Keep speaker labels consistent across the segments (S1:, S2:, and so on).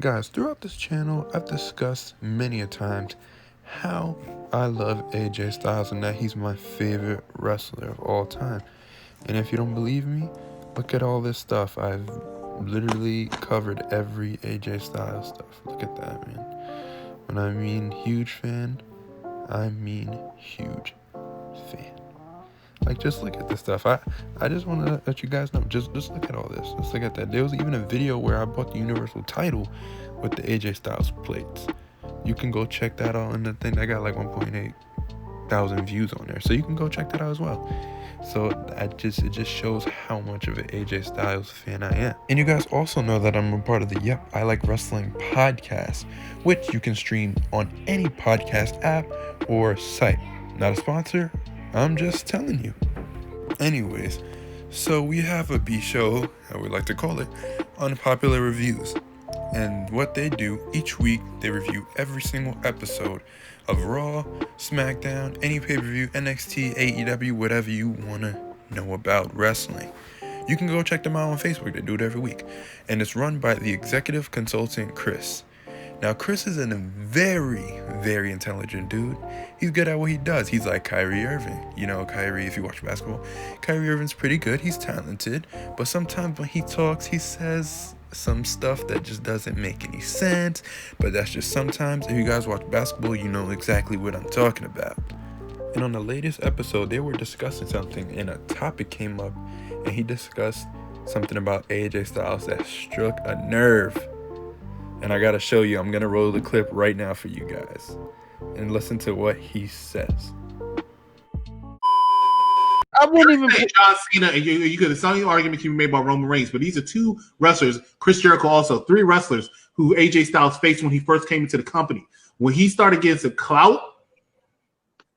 S1: Guys, throughout this channel, I've discussed many a times how I love AJ Styles and that he's my favorite wrestler of all time. And if you don't believe me, look at all this stuff. I've literally covered every AJ Styles stuff. Look at that, man. When I mean huge fan, I mean huge fan. Like, just look at this stuff. I just want to let you guys know. Just look at all this. Just look at that. There was even a video where I bought the Universal title with the AJ Styles plates. You can go check that out in the thing. I got like 1.8 thousand views on there. So you can go check that out as well. So it just shows how much of an AJ Styles fan I am. And you guys also know that I'm a part of the Yep, I Like Wrestling podcast, which you can stream on any podcast app or site. Not a sponsor, I'm just telling you. Anyways, so we have a B show, I would like to call it, Unpopular Reviews. And what they do, each week, they review every single episode of Raw, SmackDown, any pay-per-view, NXT, AEW, whatever you want to know about wrestling. You can go check them out on Facebook. They do it every week. And it's run by the executive consultant, Chris. Now, Chris is a very, very intelligent dude. He's good at what he does. He's like Kyrie Irving. You know, Kyrie, if you watch basketball, Kyrie Irving's pretty good. He's talented. But sometimes when he talks, he says some stuff that just doesn't make any sense. But that's just sometimes. If you guys watch basketball, you know exactly what I'm talking about. And on the latest episode, they were discussing something and a topic came up. And he discussed something about AJ Styles that struck a nerve. And I gotta show you, I'm gonna roll the clip right now for you guys. And listen to what he says.
S2: I wouldn't even
S3: say John Cena, and you could, some argument can be made about Roman Reigns, but these are two wrestlers, Chris Jericho also, three wrestlers who AJ Styles faced when he first came into the company. When he started getting some clout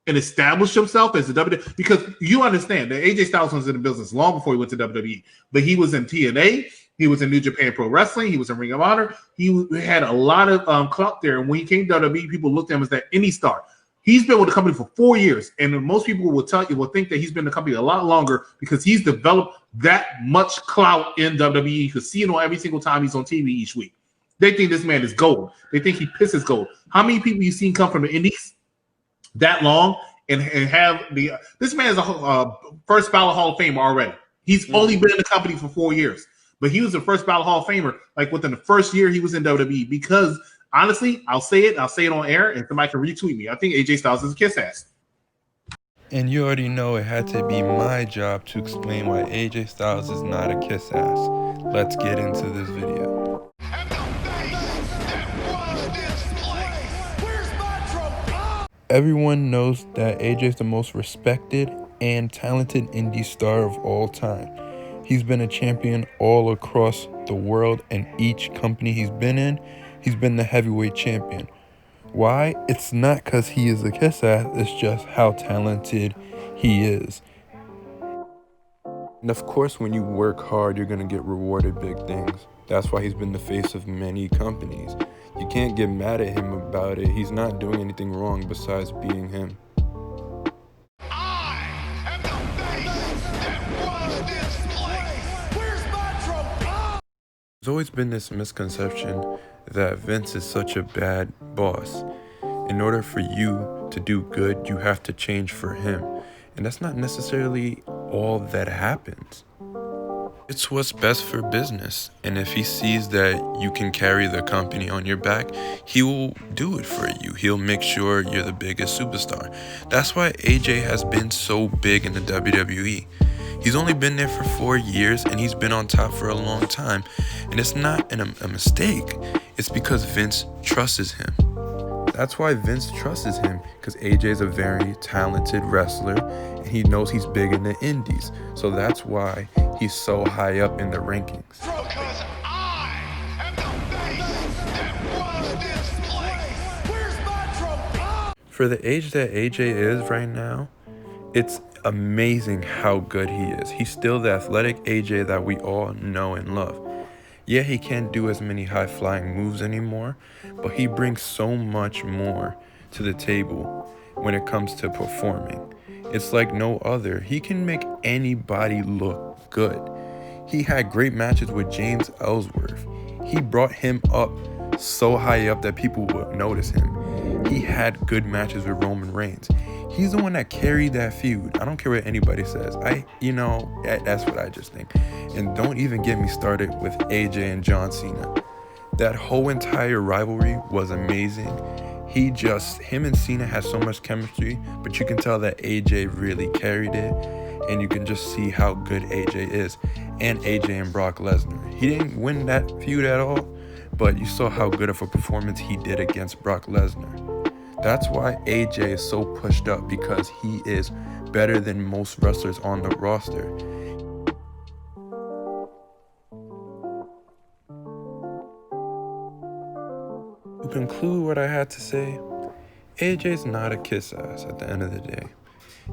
S3: and established himself as a WWE, because you understand that AJ Styles was in the business long before he went to WWE, but he was in TNA, he was in New Japan Pro Wrestling, he was in Ring of Honor, he had a lot of clout there, and when he came to WWE, people looked at him as that any star. He's been with the company for 4 years, and most people will think that he's been in the company a lot longer because he's developed that much clout in WWE. You can see it on every single time he's on TV each week. They think this man is gold. They think he pisses gold. How many people you seen come from the Indies that long and have the this man is a first ballot Hall of Famer already. He's only been in the company for 4 years, but he was the first ballot Hall of Famer like within the first year he was in WWE because. Honestly, I'll say it on air, and somebody can retweet me. I think AJ Styles is a kiss ass.
S1: And you already know it had to be my job to explain why AJ Styles is not a kiss ass. Let's get into this video. Everyone knows that AJ is the most respected and talented indie star of all time. He's been a champion all across the world, and each company he's been in, he's been the heavyweight champion. Why? It's not because he is a kiss ass, it's just how talented he is. And of course, when you work hard, you're going to get rewarded big things. That's why he's been the face of many companies. You can't get mad at him about it. He's not doing anything wrong besides being him. There's always been this misconception that Vince is such a bad boss. In order for you to do good, you have to change for him. And that's not necessarily all that happens. It's what's best for business. And if he sees that you can carry the company on your back, he will do it for you. He'll make sure you're the biggest superstar. That's why AJ has been so big in the WWE. He's only been there for 4 years, and he's been on top for a long time. And it's not a mistake. It's because Vince trusts him. That's why Vince trusts him, because AJ is a very talented wrestler, and he knows he's big in the indies. So that's why he's so high up in the rankings.
S4: Because I am the face that was displaced. Where's my trophy?
S1: For the age that AJ is right now, it's amazing how good he is. He's still the athletic AJ that we all know and love. Yeah, he can't do as many high-flying moves anymore, but he brings so much more to the table when it comes to performing. It's like no other. He can make anybody look good. He had great matches with James Ellsworth. He brought him up so high up that people would notice him. He had good matches with Roman Reigns. He's the one that carried that feud. I don't care what anybody says. That's what I just think. And don't even get me started with AJ and John Cena. That whole entire rivalry was amazing. Him and Cena had so much chemistry, but you can tell that AJ really carried it, and you can just see how good AJ is. And AJ and Brock Lesnar. He didn't win that feud at all, but you saw how good of a performance he did against Brock Lesnar. That's why AJ is so pushed up, because he is better than most wrestlers on the roster. To conclude what I had to say, AJ's not a kiss ass at the end of the day.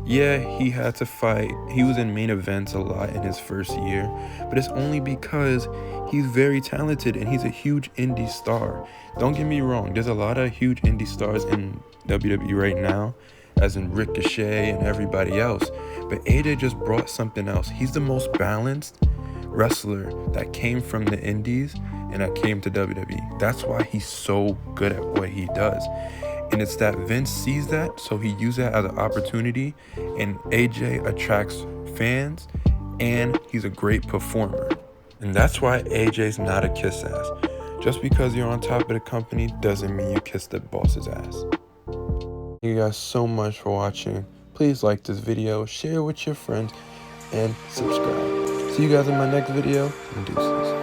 S1: Yeah, he had to fight. He was in main events a lot in his first year, but it's only because he's very talented and he's a huge indie star. Don't get me wrong, there's a lot of huge indie stars in WWE right now, as in Ricochet and everybody else, but AJ just brought something else. He's the most balanced wrestler that came from the indies and that came to WWE. That's why he's so good at what he does. And it's that Vince sees that, so he uses that as an opportunity, and AJ attracts fans, and he's a great performer. And that's why AJ's not a kiss ass. Just because you're on top of the company doesn't mean you kiss the boss's ass. Thank you guys so much for watching. Please like this video, share with your friends, and subscribe. See you guys in my next video, and deuces.